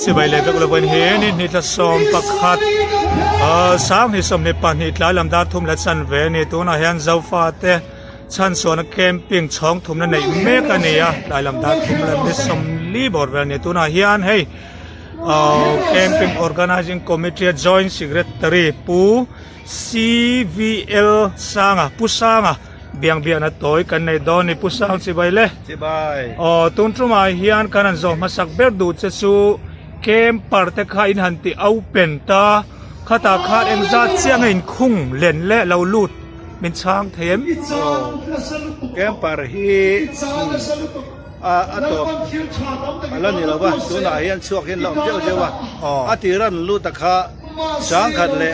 สิใบเล็กก็เลยเป็นเฮนี่นี่จะสมประคัดสามที่สมในปันหิตหลายลำดับทุ่มและชันเวนี่ตัวน่ะเห็นเจ้าฟ้าเตชันส่วนแคมปิ้งช่องทุ่มนั้นในเมกาเนียหลายลำดับทุ่มและมิสมลีบอร์เวนี่ตัวน่ะเห็นให้camping organizing committee joint secretary pu CVL sanga pu sanga biang biang na toy kan nei don ni pu sang si bai le si bai tun truma hian kanan zo masak ber du che chu camp parte kha in han ti au pen ta khata khat eng za chiang in khung len le lo lut min chang them camp par hi atop alan ni lawa tuna hian chuak hin lom jeu jewa atiran lu takha sang khat le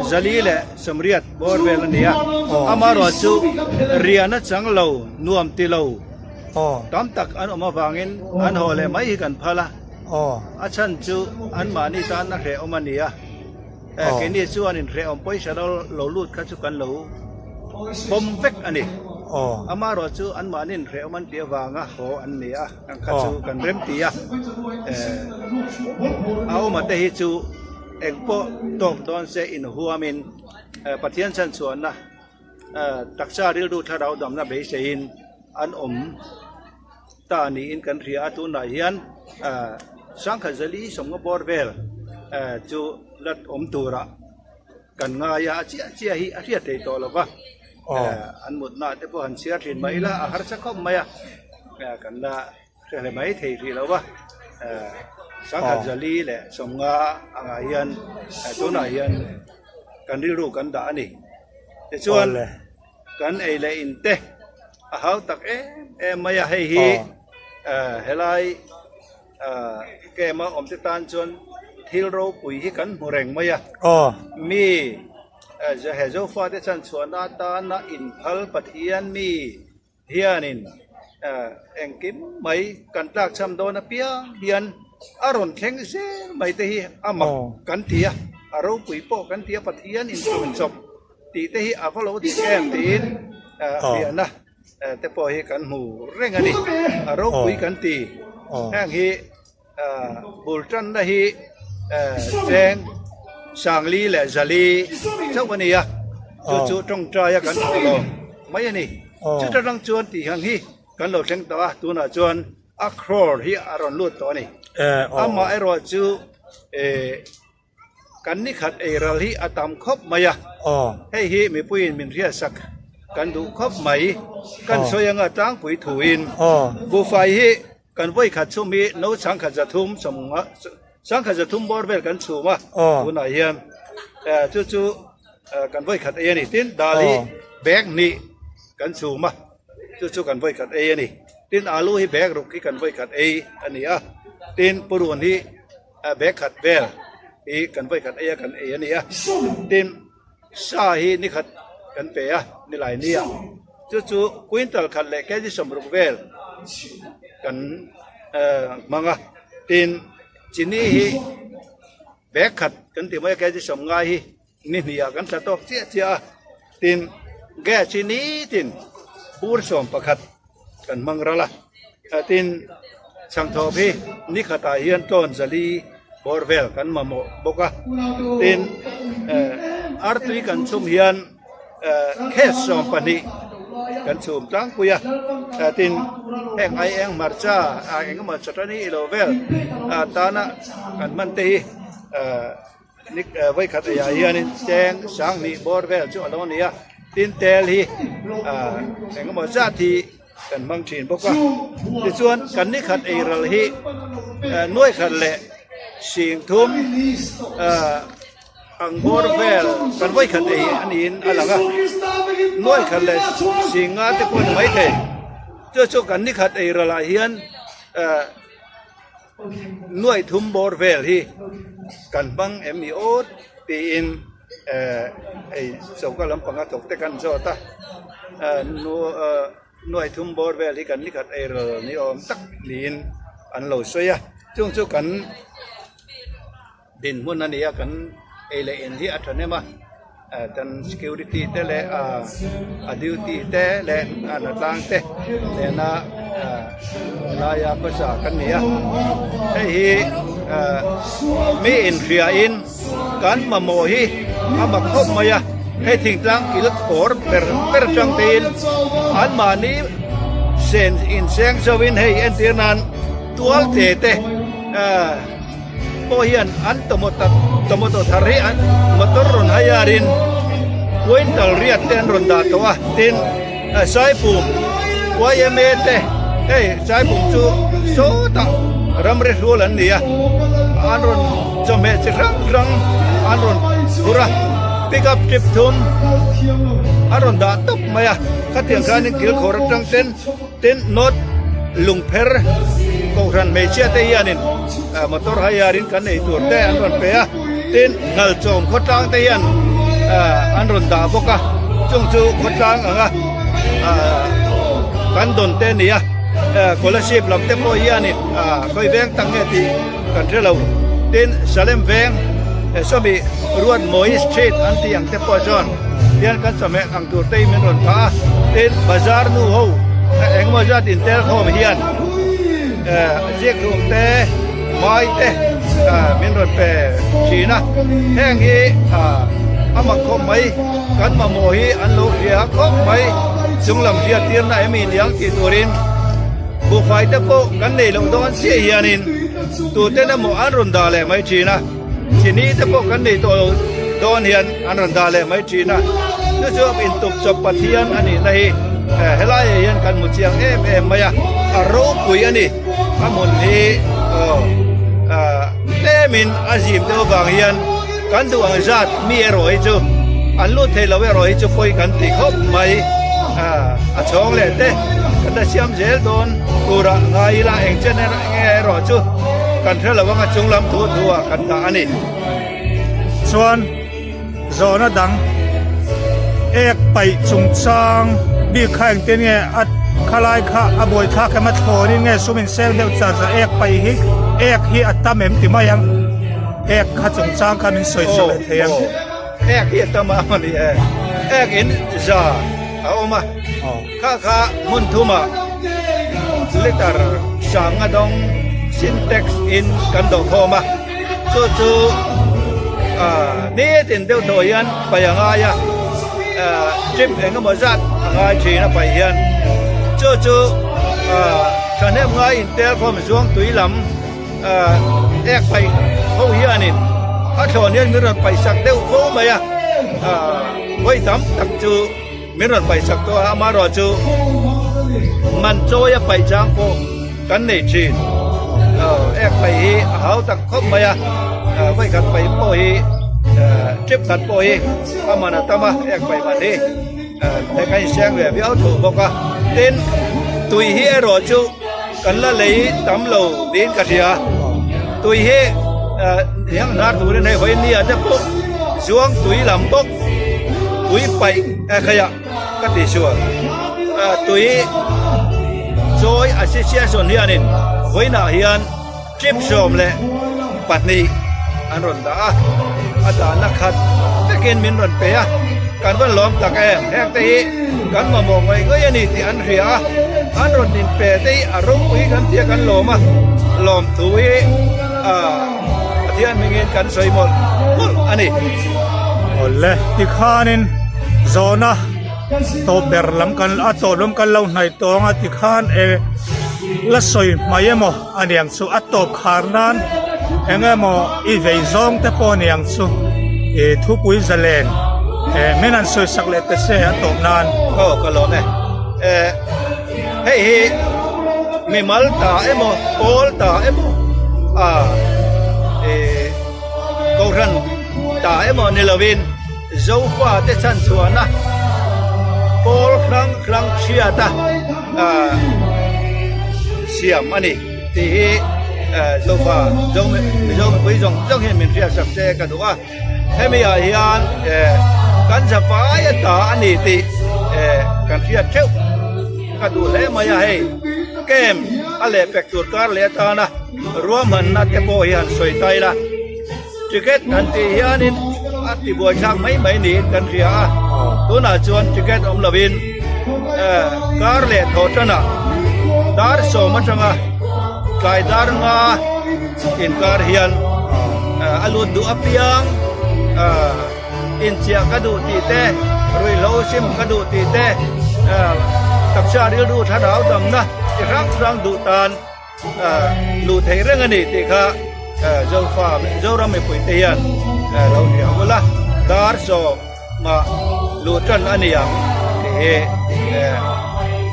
zali le samriat bor vel ania amaro chu riana changlo nuam ti lo tam tak an oma wangin an hole mai kan phala achan chu an mani tan na re omania keni chu anin re om poi sadol lo lut kha chu kan lo bom vek ani amaro chu an manin re man tia wanga ho an nia an kha chu kan rem tia au ma te hi chu engpo tom don se in huamin pathian chan chuan na takcha ril du tharau dam na be sein an ta ni in kan ria tu na hian sangkha zali somnga borvel chu lat tura kan nga ya chia hi a ria te to lawa an mut na te po han sia thin mai la a har cha khom maya kan la re mai thei ri lawa sangkha zali le somnga anga hian tu na hian kan ri ru kan da ani te chuan kan ei le in te a hau tak e maya hei hi helai ke ma om te tan chuan thil ro pui hi kan mureng maya miจะเห็นเจ้าฟ้าที่ฉันชวนนาตานาอินพัลปัทยันมีเฮียนินเองกิมไม่กันตากชำโดนเปียเฮียนอารมณ์แข็งเสียไม่ได้ฮีอามักกันเทียอารมณ์ปุยโปกันเทียปัทยันอินสุนศพตีได้ฮีอาฟโลตีแก้มตีนเฮียนะแต่พอฮีกันหูเร่งอันนี้อารมณ์ปุยกันตีแห่งฮีบุลจันได้ฮีแจงสางลีและจาลีเจ้าวันนี้อ่ะจู่ๆตรงใจกันโลไม่ยันนี่จู่ๆตรงจวนตีหังฮีกันโลเชงตัวตัวน่ะจวนอัครอร์ฮีอารอนลูดตัวนี้อามาไอรอจู่กันนี่ขัดไอรัลฮีอาตามคบมาอ่ะให้ฮีมีปุยนมินเรียสักกันดูคบไหมกันโซยังอ่ะตั้งปุยถูอินบูไฟฮีกันไว้ขัดชุ่มฮีโน้สังขัดจะทุ่มสมงะสังขจะทุ่มบอร์เวลกันชูมาคุณนายเฮียนจู่ๆกันไว้ขัดเอนี่ตินดาลีแบกนี่กันชูมาจู่ๆกันไว้ขัดเอนี่ตินอาลูให้แบกรุกที่กันไว้ขัดเออันนี้ตินปรุนที่แบกขัดเวลอีกันไว้ขัดเอกันเออันนี้ตินซาฮีนี่ขัดกันเปียนี่หลายนี่จู่ๆควินตัลขัดเล็กแค่ที่สมรุกเวลกันมังตินจีนี่ฮีแบกขัดกันที่ไม่แก่ที่สมงายฮีนี่นี่กันสะตอกเสียตินแก่จีนี่ตินบูรสมประคัดกันมังระละตินสังทอพีนี่ขตาเฮียนต้นจลีบอร์เวลกันมาโมบกะตินอาร์ตุยกันชุมเฮียนแค่สมปนิกันชุมตั้งปุยตินแห่งไอเองมาร์จ้าเองมาจัดนี่โลเวลตานะกันมันตีนิกไว้ขัดยาเฮียนินแจงสังนี่บอร์เวลจู่อันนี้ตินเตลฮีเองมาจัดที่กันมังชินบอกว่าที่ส่วนกันนี่ขัดไอรัลฮีน้อยขัดเละสิงทุ่มอังบอร์เวลกันไว้ขัดไออันนี้อะไรกันน้อยขัดเละสิงอาที่คนไม่เทจู่ๆกันนี่ขัดไอรัลเฮียนน้อยทุ่มบอร์เวลฮีกันบังMEO ตีอินไอสกลำปังตกแต่กันโจตาน้อยทุ่มบอร์เวลฮีกันนี่ขัดไอรัลนี่อมตักลีนอันเหล่าสวยจู่ๆกันดินมุนนั่นเองกันเอเลนที่อัตเนมาdan security te le duty te le na tang te le na ลายาก็สากันเนี่ยให้ฮีมีอินเฟียอินกันมาโมฮีอามาคบมายาให้ทิ้งจังกิลขอร์เปอร์จังตีนอันมานี้เซนอินเซงสวินให้เอ็นเตียนันตัวเตเตโปเฮียนอันตมตทารีอันมาตรุนหายารินควินตัลเรียเตนรุนดาตัวตินสายปุ่มวายเมเตสายปุ่มจูโซตังรำเรสูลันเนียอันรุนจมเมจครั้งอันรุนกุระปิกับจิบทุมอันรุนดาตุบมายาขัดเตียงการนิกิลขอรับจังเต้นโนดลุงเพอร์กองรันเมเชียเตียนินมาตรหายารินกันในตัวเตอันรุนเปียเต้นนัลโจมขดจางเตียนอันรุนดาบกะจงจูขดจางกันดนเตเนียคนละชีพลำเต็มโปยานินคอยแวงตั้งเงตีกันเทเราเต้นสเลมแวงสมีรวดมอยสเตรทอันที่ยังเต็มโปจอนเรียนกันสมัยอังตัวเตยเมนรอนฟ้าเต้นบาซาร์นูโฮเอ็งมาจัดอินเตอร์โฮมเฮียนเรียกรวมเตไม้เตเมนรอนเปชีนะแห้งฮีอามาคบไหมกันมาโมฮีอันโลเรียคบไหมจงลำเทียเตียนได้มีเลี้ยงกินตัวรินบุฟายตะโปกันในลงตอนเสียนินตัวเต้นโมอันรุนดาเลยไม่ชีนะทีนี้ตะโปกันในตัวตอนเฮียนอันรุนดาเลยไม่ชีนะนี่จะเป็นตุกจบปะเทียนอันนี้ในเฮลัยเฮียนกันมุเชียงมายาอารมณ์ปุยอันนี้อามุนนี้เตมินอาซิมเตวบางเฮียนกันตัวอังจัดมีอร่อยจูอันลุ่นเทลาเวอร่อยจูปอยกันติคบไม่ช่องเลยเต้กันแต่เชื่อมเจลโดนกูระไงละเองเจเนอรอจูกันเทลาว่าจงลำทัวกันตาอันนี้ส่วนโซนดังเอกไปจุงจางบีแข่งเต้นไงอัดขลายข้าอบวยข้าแค่มาโถนี่ไงสุมินเซลเดียวจะเอกไปฮิเอกฮิอัตตาเมมติมายังเอกข้าจุงจางข้ามินสวยสวยเทียงเอกฮิอัตตามามันนี่เอกอินจ่าเอามาข้ามุนทุมาเลตาร์สังดงซินเท็กซ์อินกันดอกโทมาจู่นี่ตินเดียวโดยันไปยังไงจิมเองก็มาจัดไงจีน่ะไปยันจู่ฉันเห็นไงอินเตอร์พอมช่วงตุยลำเอกไปเขาเฮียนินถ้าชนยันมีรถไปสักเดียวโค้งไปไว้ทำตักจู่มีรถไปสักตัวมารอจู่มันโจยไปจางโปกันในจีนเอกไปเขาตักคบมาไว้กันไปโปจิบกันโปประมาณนั้นมาเอกไปมาดีแต่ใครเสียงแบบเอาถูกบอกว่าเต้นตุยเฮรอจูกันละเลยตำเหลาดินกระเทียตุยเฮยังนัดตัวในหอยนี่อาจจะปุ๊บช่วงตุยลำปุ๊บตุยไปขยะก็ติดชัวตุยโจยอาชีพเชียส่วนเฮียนินหอยหน้าเฮียนจิบชมเลยปัตนีอันรุนดาอาจารย์นักขัดจะกินมินรุนเปียการว่าล้อมตะแกงแหกตีกันมามองไว้ก็ยันนี่ที่อันเรียอันรุนดินเปียตีอารมณ์คุยกันเทียกันหลอมหลอมถุยเทียนมีเงินกันสวยหมดอันนี้โอ้เลยที่ข้านินโซนะโตเบรลำกันโตลมกันเราในตัวงที่ข้านละสวยมาเยอะมั้งอันยังสุอัตโตขารนั้นเองมั้งอีเวย์ซองแต่ปนยังสุทุกวิจเลนไม่นั่นสวยสักเล็กแต่เสียตกนานก็ร้อนเนี่ยเฮ้ยมีมัลตามั้งโอลตามั้งกอรันตามั้งนิลวินโจฟ้าเตชันสวนนะโอลครั้งเชียตาเสียมอันนี้ที่โซฟาจงไปจงเห็นมันเรียกสักเซกันดูว่าให้ไม่อาเฮียนกันจะฟ้ายตาอันนี้ที่กันเรียกเจ้ากันดูแลมาให้เกมอะไรแปลกตัวการเลี้ยตานะรวมมันนัดจะโบเฮียนสวยใจละจิกเก็ตนันทีเฮียนินอัติบัวช่างไม่หนีกันเรียตัวน่าชวนจิกเก็ตอมลวินการเลี้ยโทษนะ dar so ma changa kai dar nga in kar hian alu du apiang in chia ka du ti te rui lo sim ka du ti te taksa ri du tha dau dam na ti rang du tan lu thei reng ani ti kha zo fa zo ram me pui te yan lo ni wala dar so ma lu tan ani yang te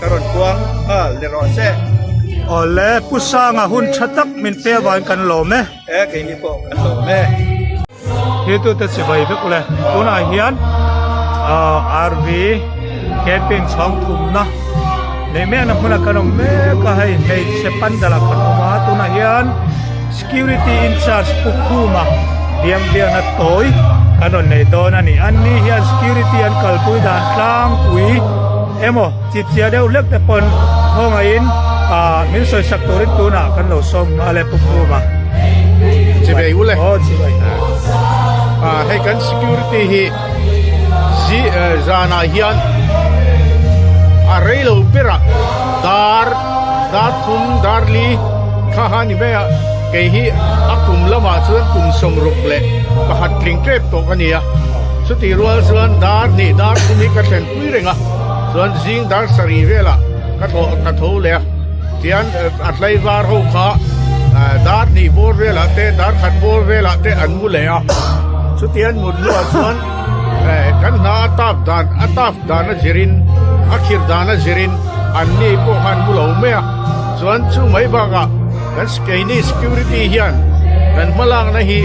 karon kuang le ro se ole pusanga hun thatak min pe wan kan lo me ke ni po kan lo me hi tu te sibai vek ule tuna hian RV camping chong thum na le me na huna kanom me ka hai nei se pandala kanoma tuna hian security in charge pukuma diam na toy kanon nei don ani anni hian security an kalpui dan tlang pui emo chipchia deu lek te pon honga in min soi saktorin tuna kan lo som ale pukuma Cibai ule. oh cibai Hai kan security hi zana hian arelo pera dar thum darli khahani be ke hi akum lama chuan kum som ruk le pahat tling trep to kania chuti rual chuan dar thum hi ka thlen pui renga chuan jing dar sari vela ka tho le tian atlai var ho kha dar ni bor vela te dar khat bor vela te an mu le a chutian mun lu chuan kan na ataf dan jirin akhir dan jirin anni po han bulo me chuan chu mai baga kan skeni security hian kan malang na hi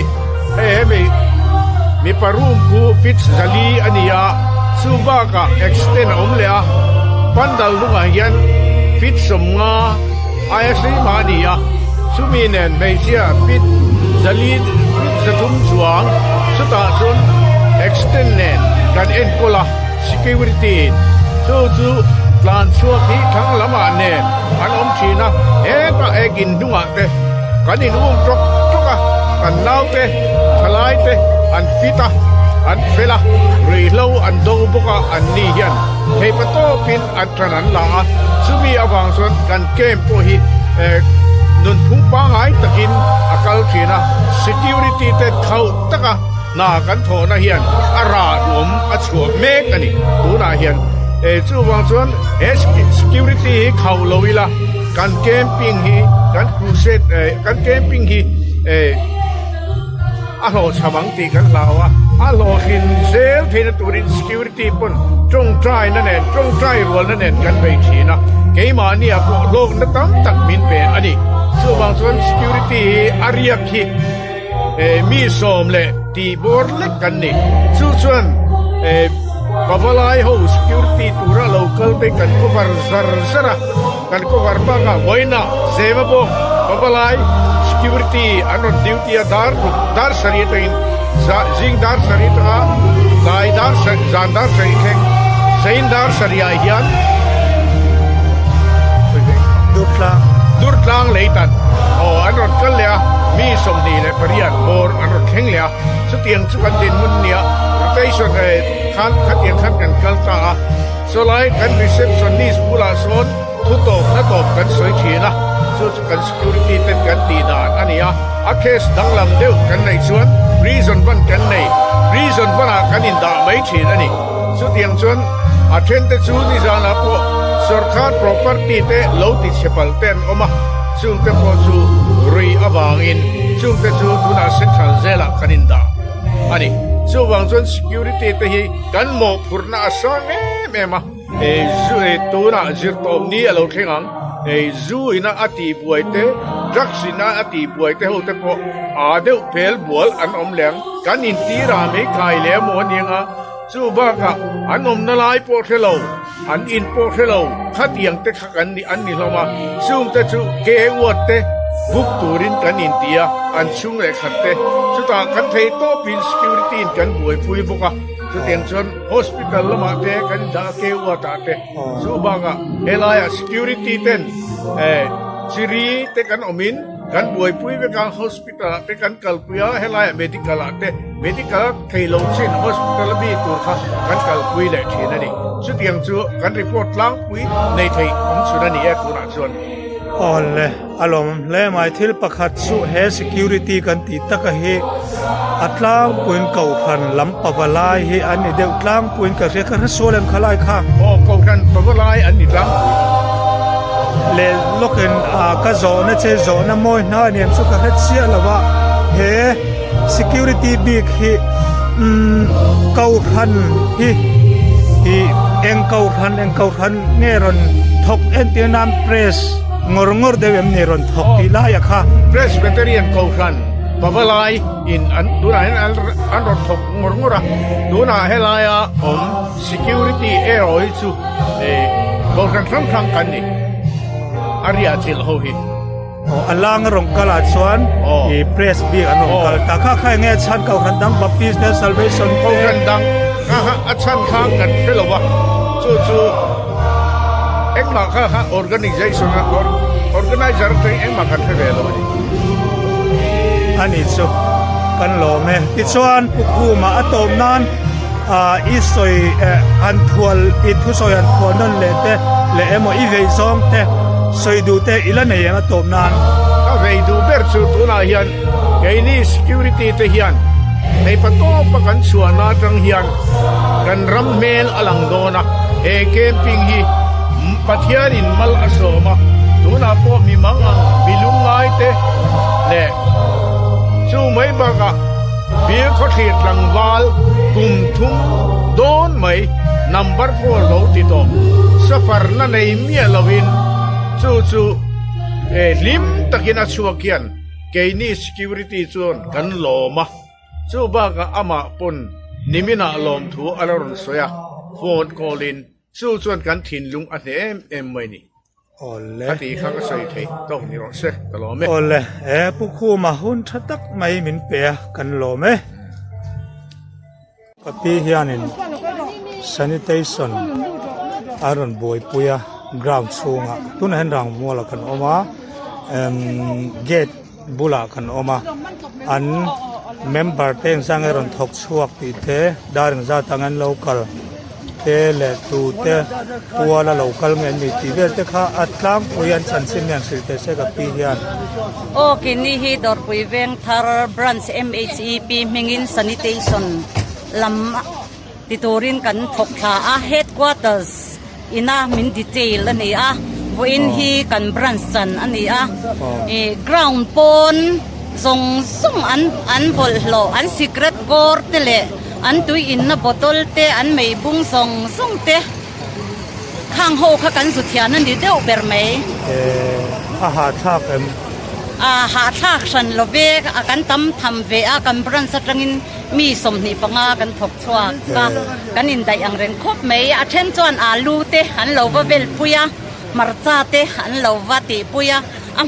mi parum ku fits zali ania chu baga extend le a pandal lunga hian fits somnga ayasri mania suminen meisia fit zali zatum chuang suta chun extend nen kan en kola security chu plan chuak hi thang lama nen an thina ka egin dunga te kan in toka kan lau te thalai te an fita an fela reilo an do boka an ni hian hei pato pin an tranan la chumi awang son kan kem po hi nun phung pa ngai takin akal thina security te thau taka na kan tho na hian ara dum a chuak mek ani tu na hian chu wang chuan security hi khau loila kan camping hi kan crusade kan camping hi a lo chamang ti kan lawa a lo hin zel thina turin security pon trong trai na nen trong trai rol na nen kan bei thina keima ni a po lok na tam tak min pe ani chu wang chuan security ariak hi mi som le ti bor le kan ni chu chuan pavalai ho security tura local te kan cover zara kan cover pa nga voina seva bo pavalai security anon duty dar sari tain jing dar sari ta lai dar zan dar sari theng zain dar sari hian durtlang leitan anon kalya mi somni le parian bor anon theng lia chutiang chukan din mun nia rotation khan khatian khan kan kalta so lai kan receptionist pula son thuto na top kan soi thina so kan security ten kan ti dan ania a case danglam deu kan nei chuan reason ban kan nei reason bana kan in da mai thin ani chutiang chuan a then te chu ni jana po sarkar property te lo ti chepal ten oma chung te po chu rui awang in chung te chu tuna central zela kanin da ani chu wang chuan security te hi kan mo phurna asang mema zu tuna zirtom ni alo thengang zu ina ati buaite drugs ina ati buaite ho te po adeu pel bol an omleng kan in tira me kai le mo ninga chu ba ka an om na lai po thelo an in po thelo khatiang te khakan ni an ni hloma chung te chu ke wat te buk turin kan in tia an chung le khatte chuta kan thei to pin security kan buai pui boka chu tiang chon hospital lama te kan da ke wata te chu ba ka helaya security ten chiri te kan omin kan buai pui ve kan hospital te kan kalpuya helaya medical thei lo chin hospital bi tur kha kan kalpui le thina ni chu tiang chu kan report lang pui nei thei om chuna ni e tu na chuan อ่อนเลยอารมณ์และหมายที่ประคัดสุเฮ security กันติดตะกะเฮอัตลางปุนเก่าพันลำปะวลายเฮอันนี้เดียวตลางปุนกระเรียกกันโซเลมขลายค่ะ โอ้กองกันปะวลายอันนี้ลัง เลลกเห็นก็โซนเชโซนมวยน่าเนี่ยสุขเฮ็ดเสียละว่าเฮ security big เฮเก่าพันเฮเอ็งเก่าพันเนรอนทกเอ็นเตียนามเพรสงอเดวเนรอนทกทีลายค่ะ Presbyterian กองกันปะวลายอินอันดูนะอันรถถกงงระดูนะเฮลายาsecurity รอยจูกองกันครั้งกันนี่อาริยาจิลโฮฮิ อันล่างรงกลาดสวนอีเพรสบีอันรงกลตาข้าใครเงี้ยฉันเก่าขันดังบัพติสเนสัลเวชัน กองกันดังอาชันข้างกันเฟลวะจู่เอ็กมาค่ะ organization organizer ตัวเอ็กมากันเฟลวะนี่ อันนี้สุกันหล่อไหมที่ส่วนผู้คุมาอัตโมนั้นอีสอยอันทวลอีทุสอยอันทวลนั่นเลยแต่เลยเอ็มอีเวซองแต่สอยดูแต่อีละเนี่ยอัตโมนั้น ถ้าไปดูเบอร์สูตัวน่าเฮียนไอ้นี่ security ตัวเฮียนในประตูประกันส่วนน่าจังเฮียนกันรำเมลอลังโดนะเอเกมปิงฮีปัทยานินมัลอโศมาตัวน่าพวกมีมังมีลุงไงเตะเล่สู้ไม่บักะเบียร์เขาเขียดหลังวาลกุมทุ่มโดนไหม number 4โลติโตสฟาร์นั่นในเมียลวินจู่ลิมตะกินชัวเกียนเกนี่ security จวนกันโลมาจู่บ้ากะอามาปนนิมินาลมถูอลารอนสวยโฟนคอลินจู่จวนกันถิ่นลุงอันเอ็มไม่นี่ โอ้เล ปฏิข้าก็ใส่เทต้องนี่รอเสกตลอดไหม โอ้เลยผู้คุมาหุ่นทัดตักไม่มินเปียกันหล่อไหมกับพี่เฮียนิน sanitation อารอนบอยปุยกราวด์สูงอ่ะตุนเห็นรังมัวละกันออกมาเกตบุลากันออกมาอันเมมเบอร์เต็งสังเกตรอนทกชวกตีเตดาริงซาตังอันโลกาลเตเลตูเตปัวละโลกาลเงินมีตีเวเตค่ะอัตลังปุยันสันสิเมียงสิเตเสกับพี่เฮียน โอ้กินนี่ฮีดอร์ปุยเวงทาร์บรันส์ MHEP มิงิน sanitation ลำติโตรินกันทกขาอา headquarters อินามินดีเจลอันนี้อ่ะวินฮีกันบรันส์จันอันนี้อ่ะground ปนส่งส่งอันบอลโลอัน secret court เตเลอันตุยอินนะบอตลเตอันไม่บุ้งส่งเตข้างโฮขากันสุดที่นั่นดีเดียวเบอร์ไม่อาหารชาบหาทากฉันโลเวกกันทำเวกันบรันสัตรินมีสมนิปังกันทบชวกันอินได้ยังเรนคบไม่เช่นจวนลูเตหันโลวเวลปุยมาร์ซาเตหันโลวติปุย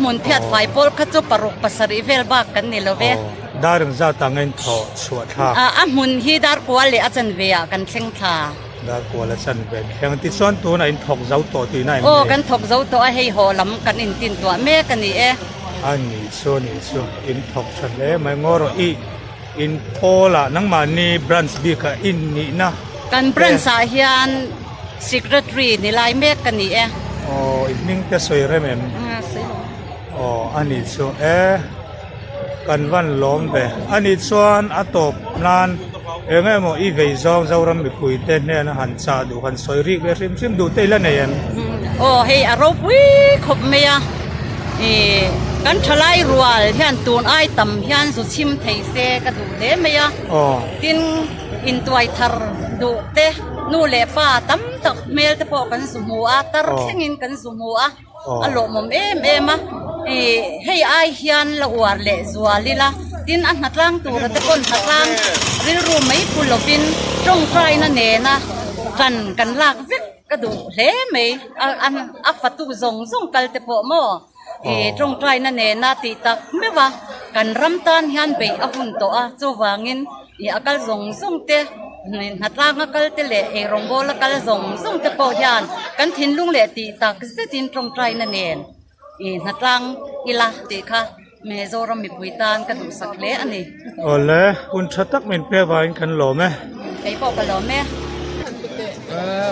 มุนเทียดไฟปอลขจุปรุกปัสริเวลบักกันนี่โลเวดาริงซาตังเงินทอสวดท่ามุนฮีดาร์กัวเลอาจันเวียกันเชิงท่าดาร์กัวเลสันเวนแห่งที่ส่วนตัวนั้นทกเจ้าตัวที่ไหนกันทกเจ้าตัวให้หอลำกันอินตินตัวแม่กันนี่อันนี้ส่วนอินทกฉันเลยไม่งอรอีอินโพล่ะนังมานี่บรันส์บีกอินนี่นะกันบรันส์สาเฮียน secretary นี่ลายแม่กันนี่อ๋ออีกนิ่งแต่สวยเรมอ๋ออันนี้ส่วนกันวันล้มไปอันนี้ส่วนอัตบนานไงโมอีเวซองเจ้ารำมีคุยเต้นเนี่ยนะหันซาดูหันสวยริกเลยซิมดูเต้นแล้วเนี่ยโอ้เฮียรบวิขบเมียกันทลายรัวเฮียนตูนไอต่ำเฮียนสุชิมไทยเซกระดูเดเมียกินอินตัวทาร์ดูเตนู่เล่ป้าตั้มตักเมลตะปอกันสมัวตาร์เชงินกันสมัวอารมณ์เอ็มให้ไอเฮียนละอวดเละจวลิละดินอันหัดล่างตัวตะก้นหัดล่างริรู้ไหมคุณหลบินตรงใครนั่นเองนะกันลากวิกกระดูเละไหมอันอัฟตุส่งกันตะปอมอตรงใครนั่นเองนาติตักไม่ว่ากันรำตันเฮียนไปอหุ่นโตจูวางินอากัลส่งเตหัดล่างกัลเตเลรงโบลกัลส่งตะปอยานกันทิ้นลุงเลติตักเสตินตรงใจนั่นเองหัดล่างอีลาติค่ะเมโซรมีปุยตานกันดูสักเละอันนี้โอ้เลยคุณชัดตักเป็นเปียบานกันหล่อไหมไอ้บอกกันหล่อไหม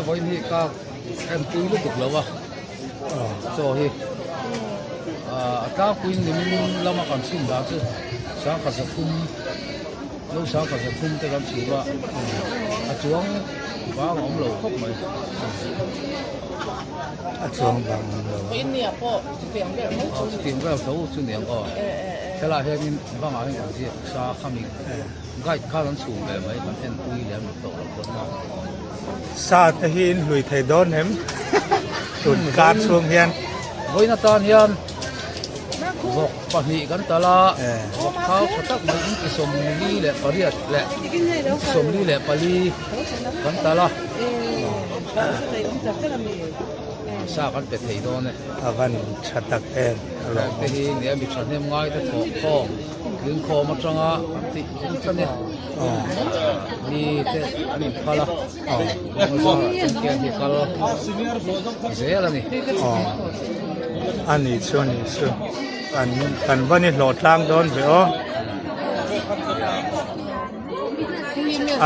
วันนี้ก็เอ็มปุยรู้สึกแล้ววะ cho hi ka kuin lim lama kan sim da chu sa kha sa thum lo sa kha sa thum te kan chi wa a chuang ba om lo khop mai a chuang bang in nia po tiang be mo tìm cái số chu niang thế là hiện vang à hiện gì sa khaming gai kha lan su le mai kan en ui lem to ko ma sa te hin lui thei don hem tun ka chuang hian với nó tan hiền vọc pa ni kan tala vọc khao khatak mai in ki som li le pariat le som li le pali kan tala sa kan pe thei do ne avan chatak en là cái hi ne mi chan nem ngai te tho kho lưng kho ma changa ti kan ne ni te ani phala mo sa ke hi kal zela ni ani chuan ni chu kan vani lo tlang don ve o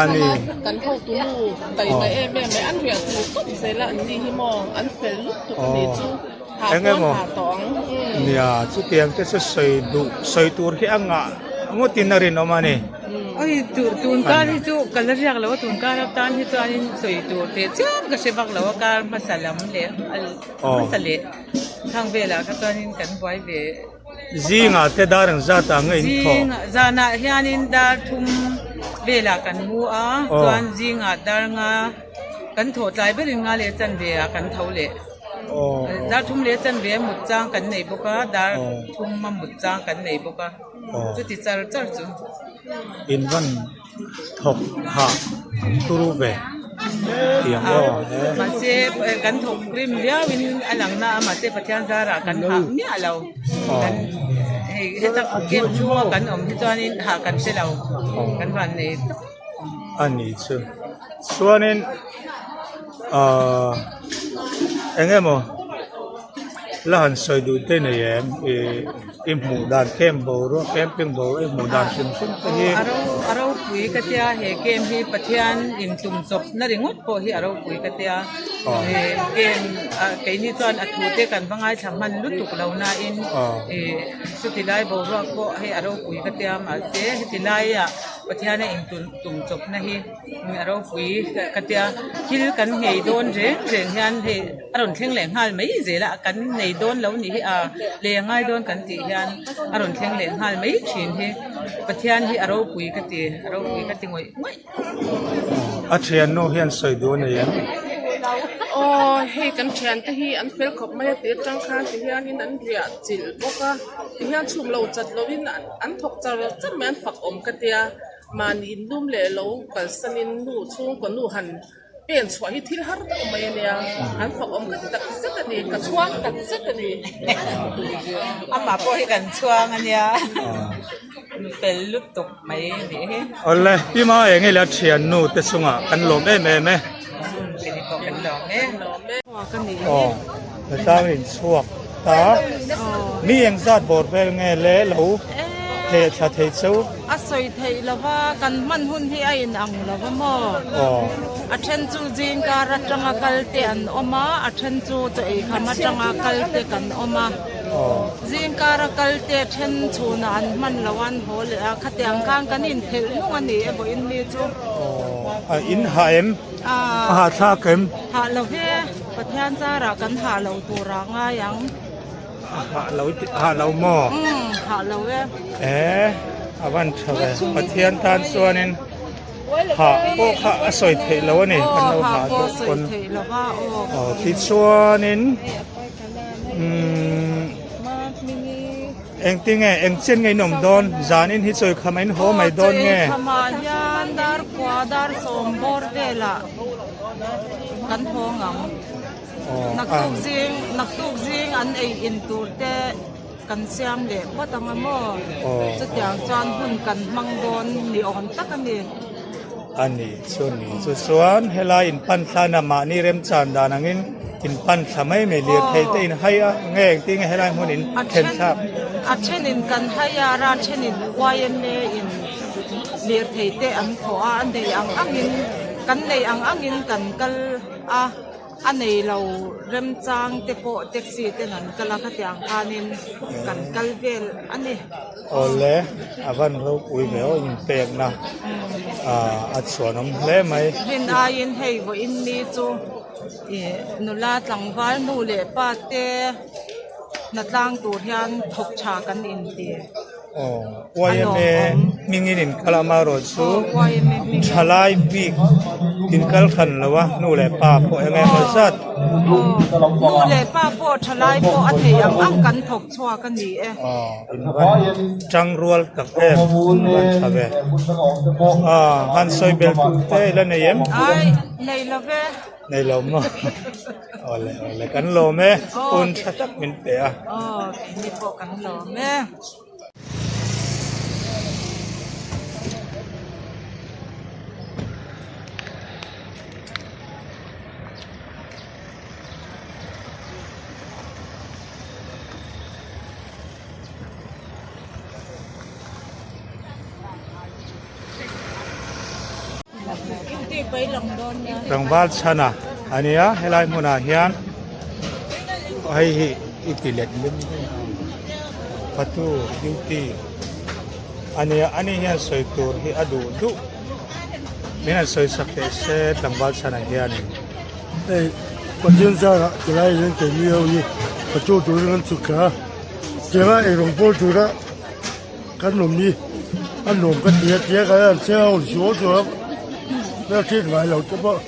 ani kan ho tu lu tai mai em an thia tu top se la ni hi mo an fel lu tu ni chu ha tong nia chu tiang te chu soi tur hi anga ngotin na rin omani oi tun ka hi chu kalar yak lo tun ka rap tan hi chuanin soi tur te cham ka sebak lo ka masalam le al masale thang vela ka chuanin kan boy ve zinga te darang zata ngai tho zana hianin dar thum vela kan mu a chuan zinga dar nga kan tho tlai berin nga le chan ve a kan thau le dar thum le chan ve mut chang kan nei boka dar thum ma mut chang kan nei boka chu ti char chu in van thok ha turu ve tiang o mà xe kan thok rim lia win alang na ma se pathian zara kan ha ni alo kan he ta kem chua kan om hi chuanin ha kan se lo kan van nei ani chu chuanin engemo lahan soi du te nei em im mu dan kem bo ro camping bo im mu dan sim te hi aro pui ka tia he kem hi pathian in tum chop na ringot po hi aro pui ka tia he kem kai ni chuan a thu te kan bangai thaman lutuk lo na in sutilai bo ro ko he aro pui ka tia ma se sutilai ya pathian in tum chop na hi aro pui ka tia hil kan hei don reng hian he aron thleng leng hal mai zela kan nei don lo ni a le ngai don kan ti hian aron thleng leng hal mai thin hi pathian hi aro pui ka ti ngoi a thian no hian soi du nei em he kan thian te hi an fel khop mai te tang khan ti hian in an ria chil boka ti hian chum lo chat lo in an thok char man fak om ka tia man in dum le lo kal sanin nu chung ko nu han pen chwa hi thil har to mai nia an fak om ka tak sat ani ka chuang tak sat ani ama po hi kan chuang ania pel lup tok mai ni he ole pi ma enge la thian nu te sunga kan lom em em e ni ko kan lo wa kan ni ta tang in chuak ta mi eng zat bor vel nge le lo the tha thei chu a soi thei lova kan man hun hi a in ang lova mo a then chu jing ka ra tanga kal te an oma a then chu chei khama tanga kal te kan oma jing ka ra kal te then chu na an man lawan hol a khatyang khang kan in thel nu ani e bo in ni chu in ha em ha tha kem ha love pathian cha ra kan ha lo tu ra nga yang ha lo mo ha lo avan thave pathian tan chuanin ha po kha asoi thei lo ni kan lo ha to kon ti chuanin eng tinge eng chen ngai nom don zanin hi choi khamain ho mai don nge khama yan dar kwa dar som bor vela kan hongam nak tu jing an ei in tur te kan siam le patanga mo chatiang chan hun kan mang don ni on takani ani chuni chu chuan hela in pan thana ma ni rem chan danangin in pan thamai me lir thei te in haya nge ting helai mun in khen thap a thenin kan haya ra thenin wayen ne in lir thei te an tho an dei ang angin kan nei ang angin kan kal a อันนี้เราเริ่มจ้างเตโปแท็กซี่เท่านั้นก็ละขัดยางพานินกันกัลเวลอันนี้ โอ้เล่อาวันเราคุยแล้วอินเตกนะอัดสวนน้ำเล่ไหม วินอายินให้ว่าอินนี้จูนุลาตังวาลนูเล่ปาเตนัดล่างตัวที่อันทกชากันอินเดีย อ๋อว่ายังไงมิงินินคลามารถสู ว่ายังไม่มี ชลายบีกกินกัลขันแล้ววะนู่นแหละป้าพอยังไงมาซัด นูเล่ป้าโปชลายโปอันนี้ยังอังกันทกชัวกันดีอ๋ออินวันจังรัวตักเอฟวันชาเวฮันซอยเบลตุเต้แล้วเนี่ยม ไอ้ในละเว ในลมอ๋อเลยกันลมคุณชักมินเปีย อ๋อมีโปกันหรอแม่ ที่ไปลงดอนเนี่ย รางวัลชนะอันนี้ให้ไล่มุนาเฮียนให้อิติเล็ดลิมประตูดิวตี้อันนี้เฮียนสวยตัวที่อดูดุไม่น่าสวยสักแต่เสร็จรางวัลชนะเฮียน 哎，我今早了，就来人给你有伊，我做主人做卡，今个一龙波做了，跟农民，俺农个爹个这样小做，没有钱买了这不，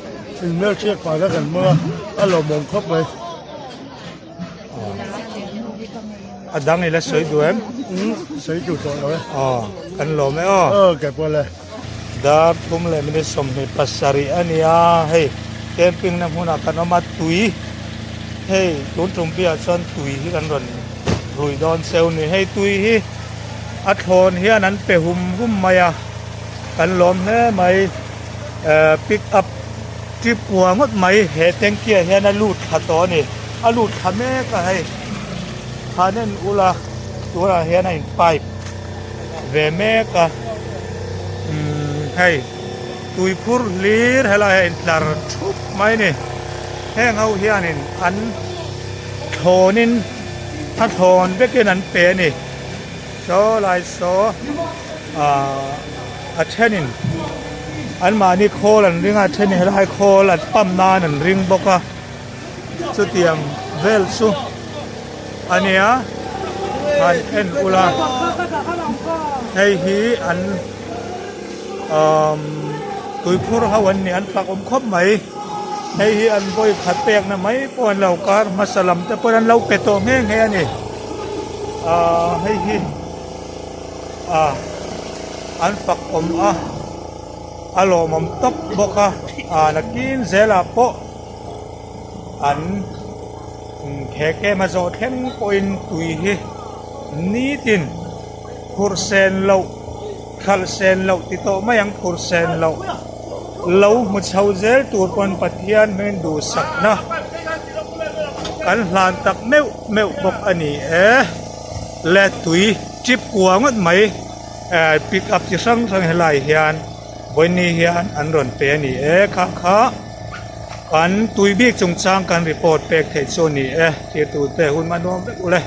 没有钱买了干嘛？俺老忙哭呗，อันดังนี่ละสวยด้วย 谁就做了嘞？ อ๋อกันลมไหมอ๋อ 改过来， ดาบทุ่มเลยไม่ได้สมเหตุปัสสารีอันนี้เฮ้แคมปิ้งน้ำหัวหน้ากันเอามาตุยเฮ้ตุนตรงเปียชนตุยที่กันรอนรุยดอนเซลนี่ให้ตุยที่อัดโทนเฮียนั้นไปหุ่มมากันลมเฮ้ไหมปิกอัพจิบหัวงดไหมเหตุแตงเกียเฮียนั้นลูดขัดต่อนี่ลูดขัดแม่ก็ให้ขาเน้นอุลาตัวละเฮียนั้นไปเวแม่ก็ให้ตุยพูดลีดให้เราเห็นลาร์ชุบไหมนี่แห้งเอาเฮียนินอันโทนินถ้าโทนเบกเกนันเปนี่โซไลโซอัชเชนินอันมานี่โคลันริงอัชเชนินให้เราให้โคลันปั๊มนานันริงบอกว่าสุดเตียงเวลซูอันเนี้ยอันเอ็นอุลาให้ฮีอันตุยพูดเขาวันนี้อันปากอมคบไหมให้อันบอยขัดเปียกนะไหมปอนเราการมาสลัมแต่ปอนเราเป็ดโตแห้งแห้นี่ให้อันปากอมอารมณ์ตบบอกนักกินเซลาโปอันแขกมาโจเทนปอยตุยนี่ตินคูร์เซนเราขัลเซนเราติดต่อมายังคูร์เซนเรามุดเชาเซลตัวปนปฏิญาณเมนดูสักนะกันหลานตักเมวบอกอันนี้และตุยจิบกัวงดไหมปิกอัพที่สั่งให้ไล่เฮียนวันนี้เฮียนอันรอนเปนี่ค่ะอันตุยบิ๊กจงจ้างการรีพอร์ตเปกเทโซนี่ที่ตัวแต่หุ่นมาโน้มเล็กเลย